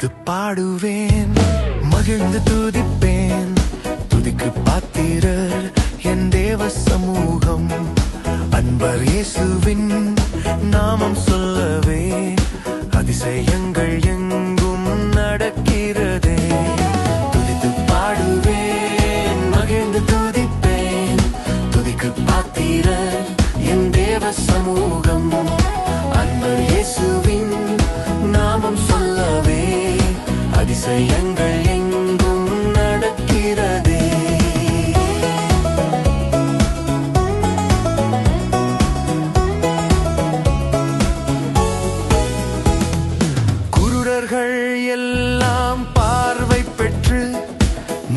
துதித்து பாடுவேன், மகிழ்ந்து துதிப்பேன். துதிக்கு பாத்திரர் என் தேவ சமூகம். அன்பர் இயேசுவின் நாமம் சொல்லவே அதிசயங்கள் எங்கும் நடக்கிறதே. துதித்து பாடுவேன், மகிழ்ந்து துதிப்பேன். துதிக்கு பாத்திரர் என் தேவ சமூகம். அன்பர் இயேசுவின் நாமம் சொல்லவே அதிசயங்கள் எங்கும் நடக்கிறதே. குருடர்கள் எல்லாம் பார்வை பெற்று,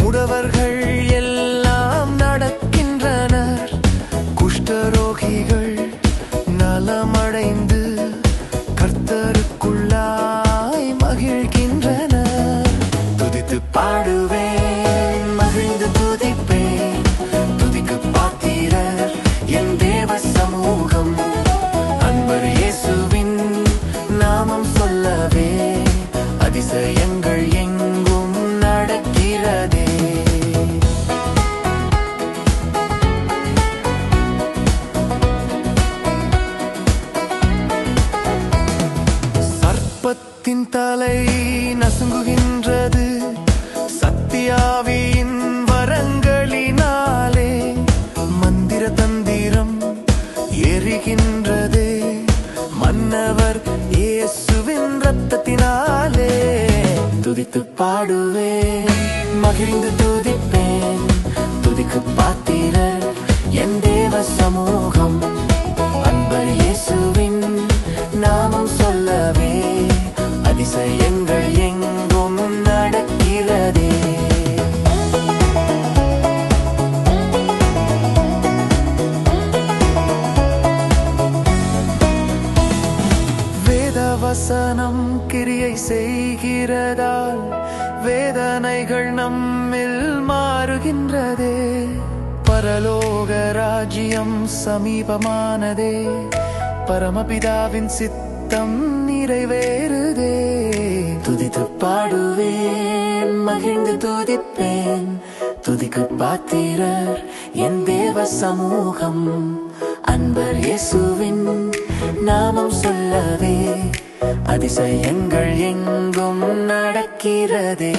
முடவர்கள் எல்லாம் நடக்கின்றனர். குஷ்டரோகிகள் நலமடைந்து கர்த்தருக்குள்ளாய் மகிழ்கின்றனர். துதித்து பாடுவேன், மகிழ்ந்து துதிப்பேன். துதிக்கு பாத்திரர் என் தேவ சமூகம். அன்பர் இயேசுவின் நாமம் சொல்லவே அதிசயங்கள் எங்கும் நடக்கிறதே. சர்ப்பத்தின் தலை நசுங்குகின்றது சத்தியாவியின் வரங்களினாலே. மந்திர தந்திரம் எரிகின்றதே மன்னவர் இயேசுவின் இரத்தத்தினாலே. துதித்து பாடுவேன், மகிழ்ந்து துதிப்பேன். துதிக்கு பாத்திரர் என் தேவ சமூகம். அன்பர் இயேசுவின் நாமம் சொல்லவே அதிசயங்கள் எங்கும் நடக்கிறதே. வேதவசனம் கிரியை செய்கிறதால் வேதனைகள் நம்மில் மாறுகின்றதே. பரலோக ராஜ்யம் சமீபமானதே. பரமபிதாவின் சித்தம் நிறைவேறுதே. துதித்து பாடுவேன், மகிழ்ந்து துதிப்பேன். துதிக்கு பாத்திரர் என் தேவ சமூகம். அன்பர் இயேசுவின் நாமம் சொல்லவே அதிசயங்கள் எங்கும் நடக்கிறதே.